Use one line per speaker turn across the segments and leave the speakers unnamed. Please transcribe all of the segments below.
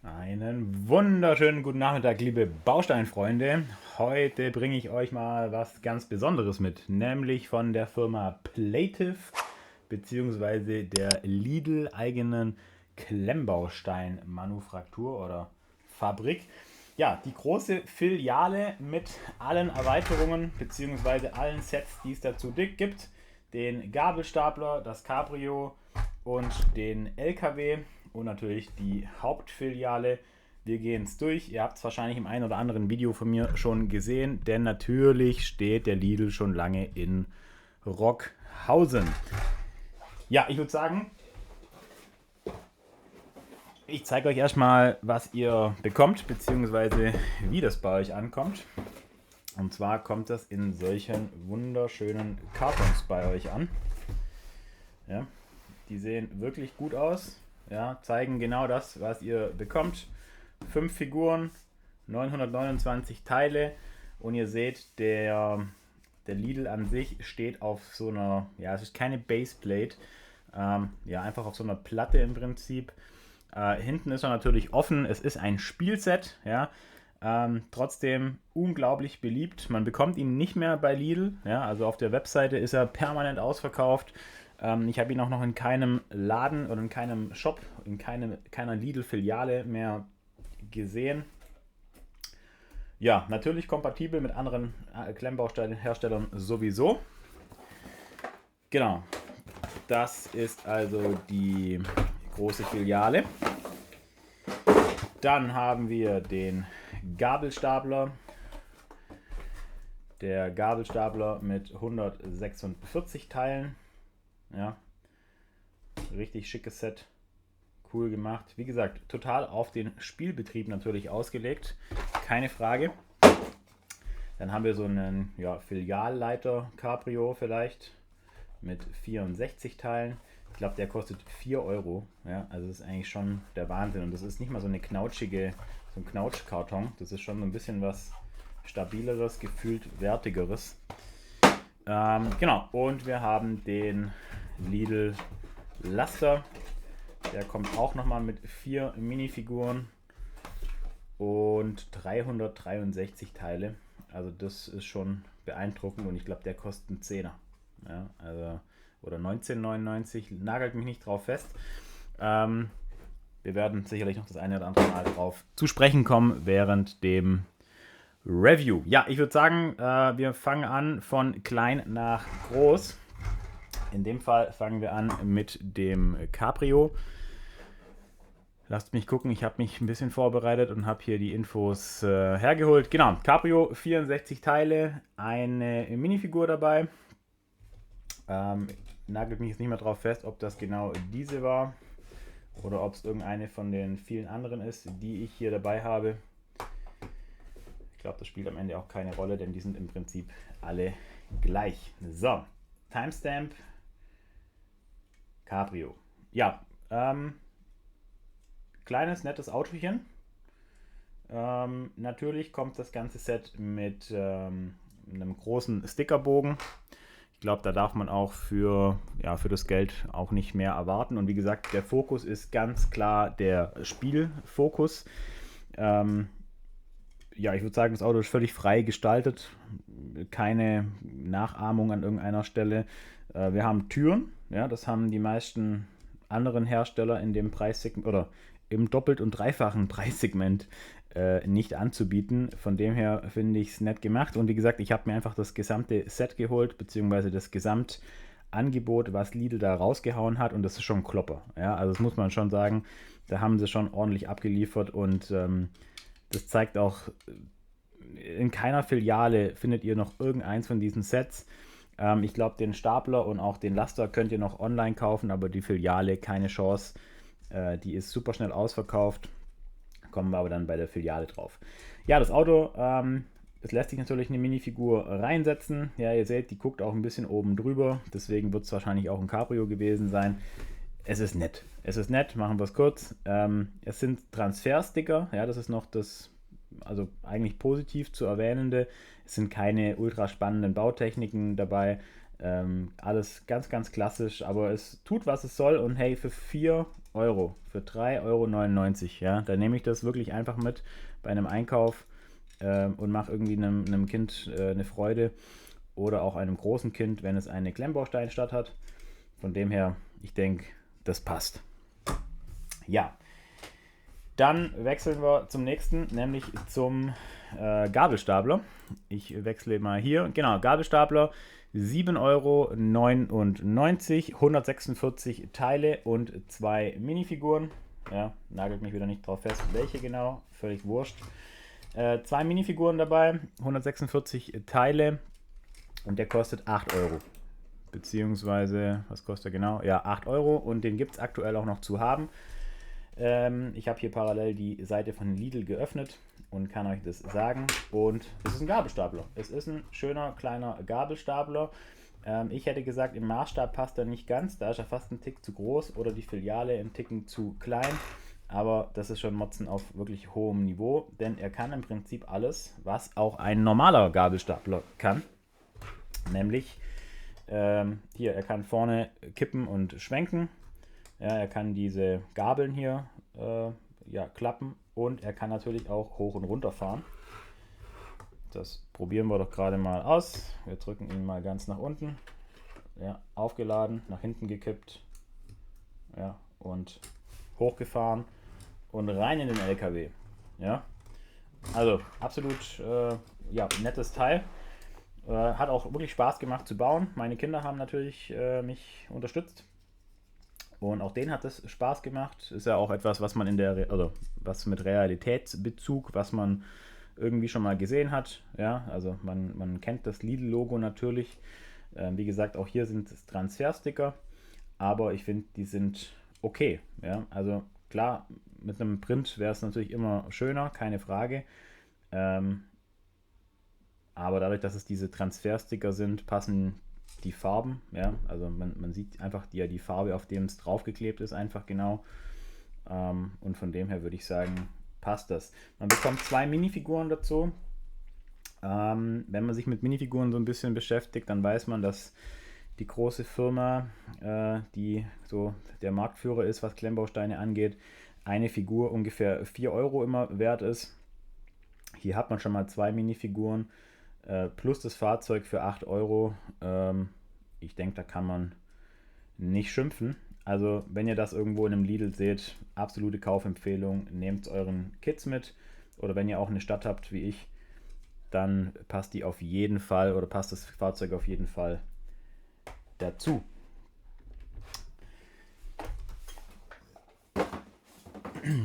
Einen wunderschönen guten Nachmittag, liebe Bausteinfreunde. Heute bringe ich euch mal was ganz Besonderes mit, nämlich von der Firma Plative bzw. der Lidl eigenen Klemmbaustein-Manufaktur oder Fabrik. Ja, die große Filiale mit allen Erweiterungen bzw. allen Sets, die es dazu gibt. Den Gabelstapler, das Cabrio und den LKW und natürlich die Hauptfiliale. Wir gehen es durch. Ihr habt es wahrscheinlich im einen oder anderen Video von mir schon gesehen, denn natürlich steht der Lidl schon lange in Rockhausen. Ja, ich würde sagen, ich zeige euch erstmal, was ihr bekommt, beziehungsweise wie das bei euch ankommt. Und zwar kommt das in solchen wunderschönen Kartons bei euch an. Ja, die sehen wirklich gut aus. Ja, zeigen genau das, was ihr bekommt. 5 Figuren, 929 Teile und ihr seht, der Lidl an sich steht auf so einer, ja, es ist keine Baseplate, ja, einfach auf so einer Platte im Prinzip. Hinten ist er natürlich offen, es ist ein Spielset, ja, trotzdem unglaublich beliebt. Man bekommt ihn nicht mehr bei Lidl, ja, also auf der Webseite ist er permanent ausverkauft. Ich habe ihn auch noch in keinem Laden oder in keinem Shop, in keiner Lidl-Filiale mehr gesehen. Ja, natürlich kompatibel mit anderen Klemmbausteinherstellern sowieso. Genau, das ist also die große Filiale. Dann haben wir den Gabelstapler. Der Gabelstapler mit 146 Teilen. Ja, richtig schickes Set. Cool gemacht. Wie gesagt, total auf den Spielbetrieb natürlich ausgelegt. Keine Frage. Dann haben wir so einen Filialleiter Cabrio vielleicht mit 64 Teilen. Ich glaube, der kostet 4 Euro. Ja, also das ist eigentlich schon der Wahnsinn. Und das ist nicht mal so ein Knautschkarton. Das ist schon so ein bisschen was stabileres, gefühlt wertigeres. Genau, und wir haben den Lidl Laster. Der kommt auch nochmal mit 4 Minifiguren und 363 Teile. Also das ist schon beeindruckend und ich glaube, der kostet einen Zehner. Ja, also, oder 19,99, nagelt mich nicht drauf fest. Wir werden sicherlich noch das eine oder andere Mal drauf zu sprechen kommen während dem Review. Ja, ich würde sagen, wir fangen an von klein nach groß. In dem Fall fangen wir an mit dem Cabrio. Lasst mich gucken, ich habe mich ein bisschen vorbereitet und habe hier die Infos hergeholt. Genau, Cabrio, 64 Teile, eine Minifigur dabei. Nagelt mich jetzt nicht mehr drauf fest, ob das genau diese war oder ob es irgendeine von den vielen anderen ist, die ich hier dabei habe. Ich glaube, das spielt am Ende auch keine Rolle, denn die sind im Prinzip alle gleich. So, Timestamp Cabrio. Ja, kleines, nettes Autochen. Natürlich kommt das ganze Set mit einem großen Stickerbogen. Ich glaube, da darf man auch für das Geld auch nicht mehr erwarten. Und wie gesagt, der Fokus ist ganz klar der Spielfokus. Ja, ich würde sagen, das Auto ist völlig frei gestaltet. Keine Nachahmung an irgendeiner Stelle. Wir haben Türen. Ja, das haben die meisten anderen Hersteller in dem Preissegment oder im doppelt- und dreifachen Preissegment nicht anzubieten. Von dem her finde ich es nett gemacht. Und wie gesagt, ich habe mir einfach das gesamte Set geholt, beziehungsweise das Gesamtangebot, was Lidl da rausgehauen hat. Und das ist schon ein Klopper. Ja, also das muss man schon sagen. Da haben sie schon ordentlich abgeliefert und das zeigt auch, in keiner Filiale findet ihr noch irgendeins von diesen Sets. Ich glaube, den Stapler und auch den Laster könnt ihr noch online kaufen, aber die Filiale keine Chance. Die ist super schnell ausverkauft. Kommen wir aber dann bei der Filiale drauf. Ja, das Auto, es lässt sich natürlich eine Minifigur reinsetzen. Ja, ihr seht, die guckt auch ein bisschen oben drüber. Deswegen wird es wahrscheinlich auch ein Cabrio gewesen sein. Es ist nett. Es ist nett, machen wir es kurz. Es sind Transfersticker. Ja, das ist noch das, also eigentlich positiv zu erwähnende. Es sind keine ultra spannenden Bautechniken dabei. Alles ganz, ganz klassisch, aber es tut, was es soll. Und hey, für 4 Euro für 3,99 Euro. Ja, da nehme ich das wirklich einfach mit bei einem Einkauf und mache irgendwie einem Kind eine Freude oder auch einem großen Kind, wenn es eine Klemmbausteinstadt hat. Von dem her, ich denke, das passt. Ja, dann wechseln wir zum nächsten, nämlich zum Gabelstapler. Ich wechsle mal hier. Genau, Gabelstapler 7,99 Euro, 146 Teile und 2 Minifiguren. Ja, nagelt mich wieder nicht drauf fest, welche genau, völlig wurscht. 2 Minifiguren dabei, 146 Teile und der kostet 8 Euro. Beziehungsweise, was kostet er genau? Ja, 8 Euro und den gibt es aktuell auch noch zu haben. Ich habe hier parallel die Seite von Lidl geöffnet und kann euch das sagen. Und es ist ein Gabelstapler. Es ist ein schöner kleiner Gabelstapler. Ich hätte gesagt, im Maßstab passt er nicht ganz. Da ist er fast ein Tick zu groß oder die Filiale ein Ticken zu klein. Aber das ist schon Motzen auf wirklich hohem Niveau, denn er kann im Prinzip alles, was auch ein normaler Gabelstapler kann. Nämlich, hier, er kann vorne kippen und schwenken. Ja, er kann diese Gabeln hier klappen und er kann natürlich auch hoch und runter fahren. Das probieren wir doch gerade mal aus. Wir drücken ihn mal ganz nach unten. Ja, aufgeladen, nach hinten gekippt. Ja, und hochgefahren und rein in den LKW. Ja, also absolut nettes Teil. Hat auch wirklich Spaß gemacht zu bauen. Meine Kinder haben natürlich mich unterstützt. Und auch denen hat es Spaß gemacht. Ist ja auch etwas, was man was mit Realitätsbezug, was man irgendwie schon mal gesehen hat. Ja, also man kennt das Lidl-Logo natürlich. Wie gesagt, auch hier sind es Transfersticker. Aber ich finde, die sind okay. Ja, also klar, mit einem Print wäre es natürlich immer schöner, keine Frage. Aber dadurch, dass es diese Transfersticker sind, passen die Farben, ja, also man sieht einfach die Farbe, auf dem es draufgeklebt ist, einfach genau. Und von dem her würde ich sagen, passt das. Man bekommt 2 Minifiguren dazu. Wenn man sich mit Minifiguren so ein bisschen beschäftigt, dann weiß man, dass die große Firma, die so der Marktführer ist, was Klemmbausteine angeht, eine Figur ungefähr 4 Euro immer wert ist. Hier hat man schon mal 2 Minifiguren plus das Fahrzeug für 8 Euro. Ich denke, da kann man nicht schimpfen. Also wenn ihr das irgendwo in einem Lidl seht, absolute Kaufempfehlung, nehmt euren Kids mit. Oder wenn ihr auch eine Stadt habt wie ich, dann passt die auf jeden Fall oder passt das Fahrzeug auf jeden Fall dazu.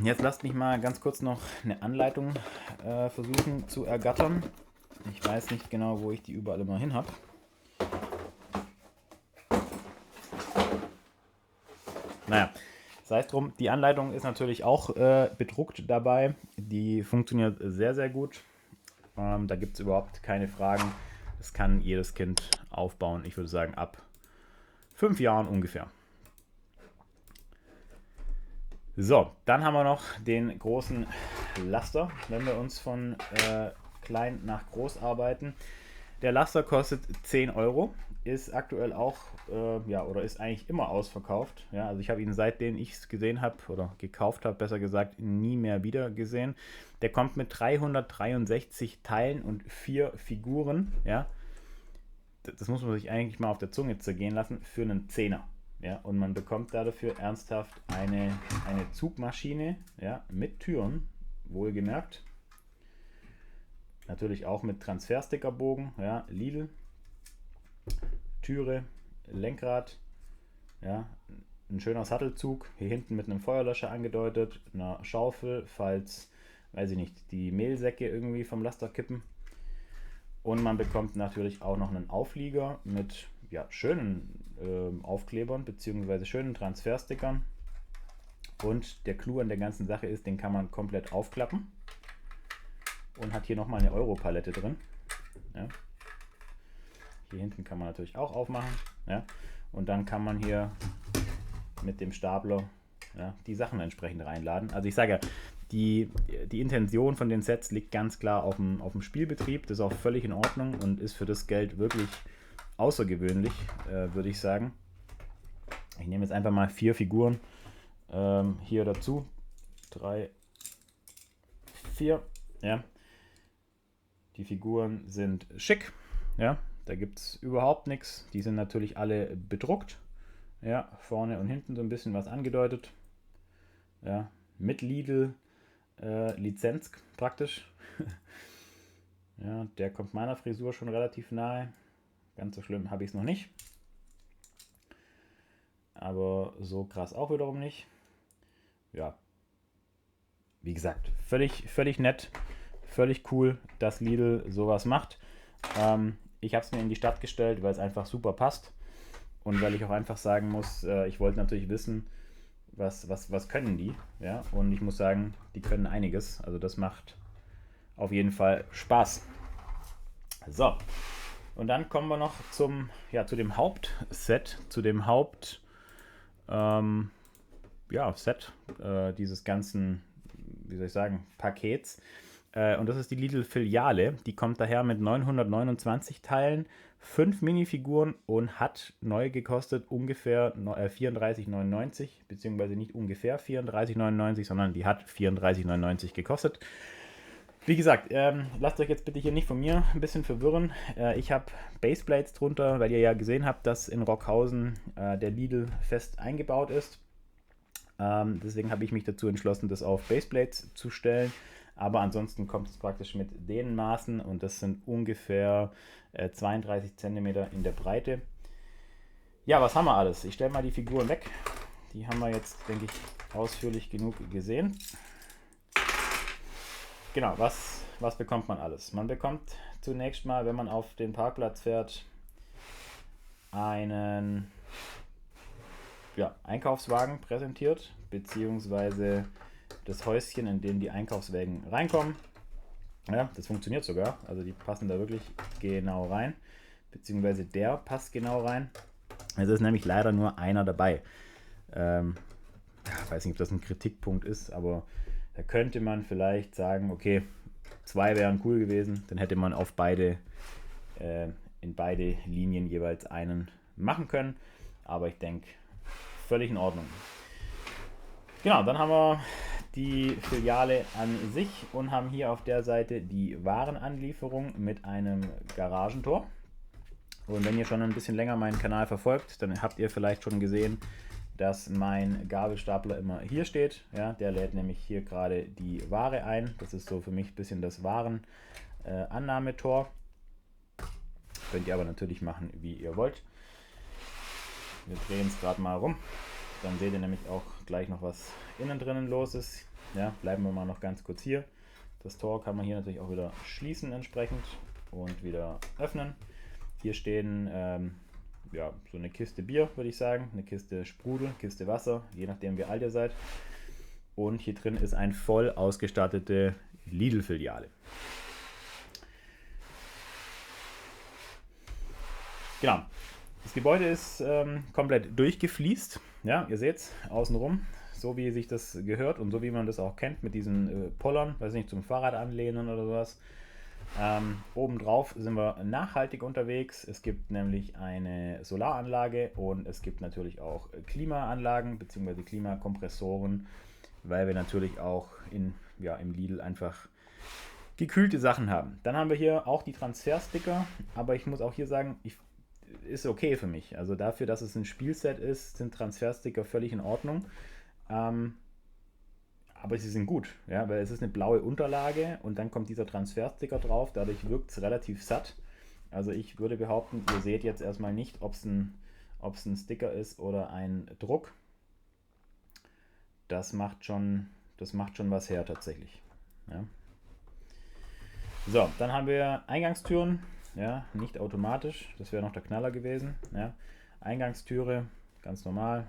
Jetzt lasst mich mal ganz kurz noch eine Anleitung versuchen zu ergattern. Ich weiß nicht genau, wo ich die überall immer hin habe. Naja, sei es drum, die Anleitung ist natürlich auch bedruckt dabei. Die funktioniert sehr, sehr gut. Da gibt es überhaupt keine Fragen. Das kann jedes Kind aufbauen. Ich würde sagen, ab 5 Jahren ungefähr. So, dann haben wir noch den großen Laster, wenn wir uns von klein nach groß arbeiten. Der Laster kostet 10 Euro, ist aktuell auch, oder ist eigentlich immer ausverkauft. Ja, also ich habe ihn seitdem ich es gesehen habe oder gekauft habe, besser gesagt, nie mehr wieder gesehen. Der kommt mit 363 Teilen und 4 Figuren. Ja, das muss man sich eigentlich mal auf der Zunge zergehen lassen für einen Zehner. Ja, und man bekommt dafür ernsthaft eine Zugmaschine, ja, mit Türen, wohlgemerkt. Natürlich auch mit Transferstickerbogen, ja, Lidl, Türe, Lenkrad, ja, ein schöner Sattelzug, hier hinten mit einem Feuerlöscher angedeutet, einer Schaufel, falls, weiß ich nicht, die Mehlsäcke irgendwie vom Laster kippen. Und man bekommt natürlich auch noch einen Auflieger mit schönen Aufklebern bzw. schönen Transferstickern. Und der Clou an der ganzen Sache ist, den kann man komplett aufklappen. Und hat hier nochmal eine Europalette drin. Ja. Hier hinten kann man natürlich auch aufmachen. Ja. Und dann kann man hier mit dem Stapler die Sachen entsprechend reinladen. Also ich sage ja, die Intention von den Sets liegt ganz klar auf dem Spielbetrieb. Das ist auch völlig in Ordnung und ist für das Geld wirklich außergewöhnlich, würde ich sagen. Ich nehme jetzt einfach mal 4 Figuren hier dazu. 3, 4. Ja. Die Figuren sind schick. Ja. Da gibt es überhaupt nichts. Die sind natürlich alle bedruckt. Ja. Vorne und hinten so ein bisschen was angedeutet. Ja. Mit Lidl Lizenz praktisch. Ja, der kommt meiner Frisur schon relativ nahe. Ganz so schlimm habe ich es noch nicht. Aber so krass auch wiederum nicht. Ja, wie gesagt, völlig nett, völlig cool, dass Lidl sowas macht. Ich habe es mir in die Stadt gestellt, weil es einfach super passt. Und weil ich auch einfach sagen muss, ich wollte natürlich wissen, was können die. Ja? Und ich muss sagen, die können einiges. Also das macht auf jeden Fall Spaß. So, und dann kommen wir noch zu dem Hauptset, zu dem Set dieses ganzen, wie soll ich sagen, Pakets. Und das ist die Lidl-Filiale. Die kommt daher mit 929 Teilen, 5 Minifiguren und hat neu gekostet ungefähr 34,99, beziehungsweise nicht ungefähr 34,99, sondern die hat 34,99 gekostet. Wie gesagt, lasst euch jetzt bitte hier nicht von mir ein bisschen verwirren. Ich habe Baseplates drunter, weil ihr ja gesehen habt, dass in Rockhausen der Lidl fest eingebaut ist. Deswegen habe ich mich dazu entschlossen, das auf Baseplates zu stellen. Aber ansonsten kommt es praktisch mit den Maßen und das sind ungefähr 32 cm in der Breite. Ja, was haben wir alles? Ich stelle mal die Figuren weg. Die haben wir jetzt, denke ich, ausführlich genug gesehen. Genau, was bekommt man alles? Man bekommt zunächst mal, wenn man auf den Parkplatz fährt, einen Einkaufswagen präsentiert, beziehungsweise das Häuschen, in dem die Einkaufswagen reinkommen. Ja, das funktioniert sogar, also die passen da wirklich genau rein, beziehungsweise der passt genau rein. Es ist nämlich leider nur einer dabei. Ich weiß nicht, ob das ein Kritikpunkt ist, aber da könnte man vielleicht sagen, okay, 2 wären cool gewesen, dann hätte man auf in beide Linien jeweils einen machen können, aber ich denke, völlig in Ordnung. Genau, dann haben wir die Filiale an sich und haben hier auf der Seite die Warenanlieferung mit einem Garagentor. Und wenn ihr schon ein bisschen länger meinen Kanal verfolgt, dann habt ihr vielleicht schon gesehen, dass mein Gabelstapler immer hier steht. Ja, der lädt nämlich hier gerade die Ware ein. Das ist so für mich ein bisschen das Warenannahmetor. Könnt ihr aber natürlich machen, wie ihr wollt. Wir drehen es gerade mal rum. Dann seht ihr nämlich auch gleich noch, was innen drinnen los ist. Ja, bleiben wir mal noch ganz kurz hier. Das Tor kann man hier natürlich auch wieder schließen entsprechend und wieder öffnen. Hier stehen so eine Kiste Bier, würde ich sagen, eine Kiste Sprudel, Kiste Wasser, je nachdem wie alt ihr seid. Und hier drin ist eine voll ausgestattete Lidl-Filiale. Genau. Das Gebäude ist komplett durchgefliest. Ja, ihr seht es außenrum, so wie sich das gehört und so wie man das auch kennt mit diesen Pollern, weiß nicht, zum Fahrrad anlehnen oder sowas. Obendrauf sind wir nachhaltig unterwegs. Es gibt nämlich eine Solaranlage und es gibt natürlich auch Klimaanlagen bzw. Klimakompressoren, weil wir natürlich auch im Lidl einfach gekühlte Sachen haben. Dann haben wir hier auch die Transfersticker, aber ich muss auch hier sagen, ist okay für mich. Also dafür, dass es ein Spielset ist, sind Transfersticker völlig in Ordnung. Aber sie sind gut, ja, weil es ist eine blaue Unterlage und dann kommt dieser Transfersticker drauf, dadurch wirkt es relativ satt. Also ich würde behaupten, ihr seht jetzt erstmal nicht, ob es ein Sticker ist oder ein Druck. Das macht schon was her tatsächlich. Ja. So, dann haben wir Eingangstüren, ja, nicht automatisch, das wäre noch der Knaller gewesen. Ja. Eingangstüre, ganz normal.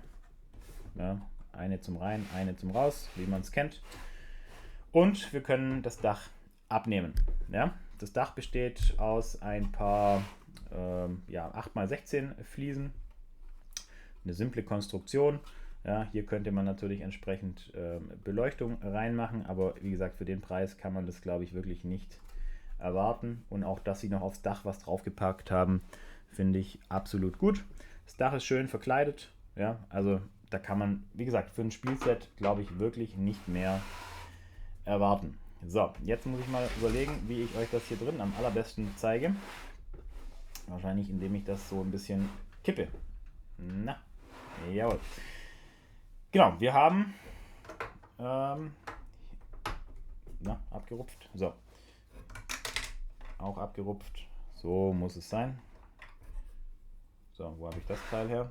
Ja. Eine zum Rein, eine zum Raus, wie man es kennt. Und wir können das Dach abnehmen. Ja? Das Dach besteht aus ein paar 8x16 Fliesen. Eine simple Konstruktion. Ja, hier könnte man natürlich entsprechend Beleuchtung reinmachen, aber wie gesagt, für den Preis kann man das, glaube ich, wirklich nicht erwarten. Und auch, dass sie noch aufs Dach was draufgepackt haben, finde ich absolut gut. Das Dach ist schön verkleidet. Ja, also da kann man, wie gesagt, für ein Spielset, glaube ich, wirklich nicht mehr erwarten. So, jetzt muss ich mal überlegen, wie ich euch das hier drin am allerbesten zeige. Wahrscheinlich, indem ich das so ein bisschen kippe. Na, jawohl. Genau, wir haben abgerupft. So. Auch abgerupft. So muss es sein. So, wo habe ich das Teil her?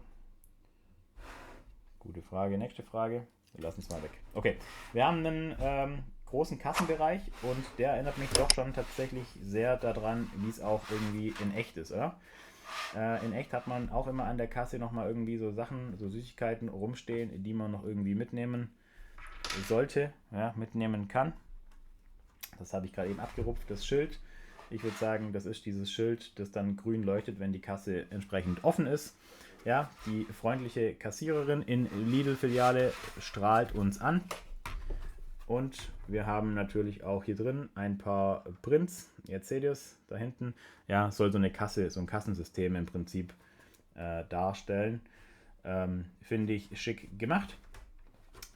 Gute Frage. Nächste Frage. Wir lassen es mal weg. Okay, wir haben einen großen Kassenbereich und der erinnert mich doch schon tatsächlich sehr daran, wie es auch irgendwie in echt ist, oder? In echt hat man auch immer an der Kasse nochmal irgendwie so Sachen, so Süßigkeiten rumstehen, die man noch irgendwie mitnehmen sollte, ja, mitnehmen kann. Das habe ich gerade eben abgerupft, das Schild. Ich würde sagen, das ist dieses Schild, das dann grün leuchtet, wenn die Kasse entsprechend offen ist. Ja, die freundliche Kassiererin in Lidl-Filiale strahlt uns an. Und wir haben natürlich auch hier drin ein paar Prints. Ihr seht es da hinten. Ja, soll so eine Kasse, so ein Kassensystem im Prinzip darstellen. Finde ich schick gemacht.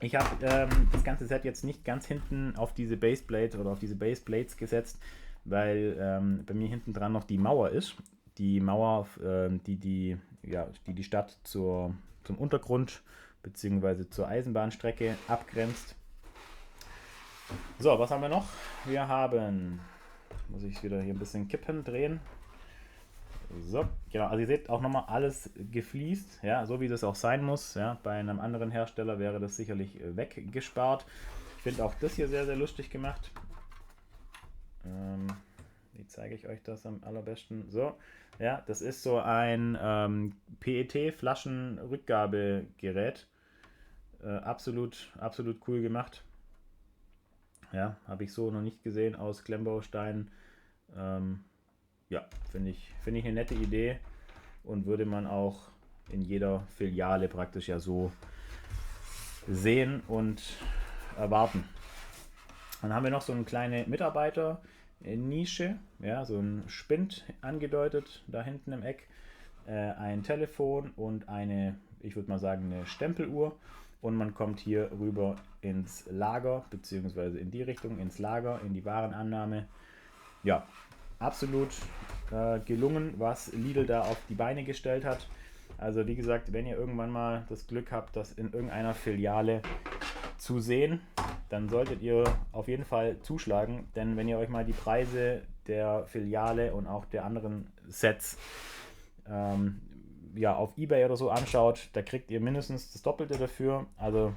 Ich habe das ganze Set jetzt nicht ganz hinten auf diese Baseplate oder auf diese Baseplates gesetzt, weil bei mir hinten dran noch die Mauer ist. Die Mauer, die Stadt zum Untergrund bzw. zur Eisenbahnstrecke abgrenzt. So, was haben wir noch? Wir haben, muss ich wieder hier ein bisschen kippen, drehen. So, genau, also ihr seht auch nochmal alles gefliest, ja, so wie das auch sein muss. Ja. Bei einem anderen Hersteller wäre das sicherlich weggespart. Ich finde auch das hier sehr, sehr lustig gemacht. Wie zeige ich euch das am allerbesten? So, ja, das ist so ein PET-Flaschenrückgabegerät. Absolut cool gemacht. Ja, habe ich so noch nicht gesehen aus Klemmbausteinen. Ja, finde ich eine nette Idee und würde man auch in jeder Filiale praktisch ja so sehen und erwarten. Dann haben wir noch so eine kleine Mitarbeiter-Nische, ja, so ein Spind angedeutet da hinten im Eck, ein Telefon und eine, ich würde mal sagen, eine Stempeluhr. Und man kommt hier rüber ins Lager, beziehungsweise in die Richtung, ins Lager, in die Warenannahme. Ja, absolut gelungen, was Lidl da auf die Beine gestellt hat. Also wie gesagt, wenn ihr irgendwann mal das Glück habt, das in irgendeiner Filiale zu sehen, dann solltet ihr auf jeden Fall zuschlagen, denn wenn ihr euch mal die Preise der Filiale und auch der anderen Sets auf eBay oder so anschaut, da kriegt ihr mindestens das Doppelte dafür. Also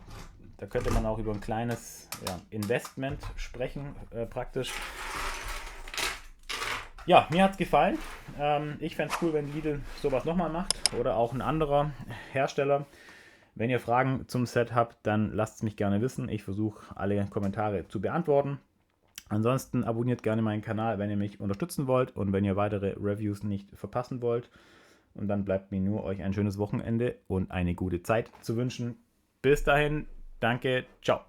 da könnte man auch über ein kleines Investment sprechen praktisch. Ja, mir hat es gefallen. Ich fände es cool, wenn Lidl sowas nochmal macht oder auch ein anderer Hersteller. Wenn ihr Fragen zum Set habt, dann lasst es mich gerne wissen. Ich versuche alle Kommentare zu beantworten. Ansonsten abonniert gerne meinen Kanal, wenn ihr mich unterstützen wollt und wenn ihr weitere Reviews nicht verpassen wollt. Und dann bleibt mir nur, euch ein schönes Wochenende und eine gute Zeit zu wünschen. Bis dahin, danke, ciao.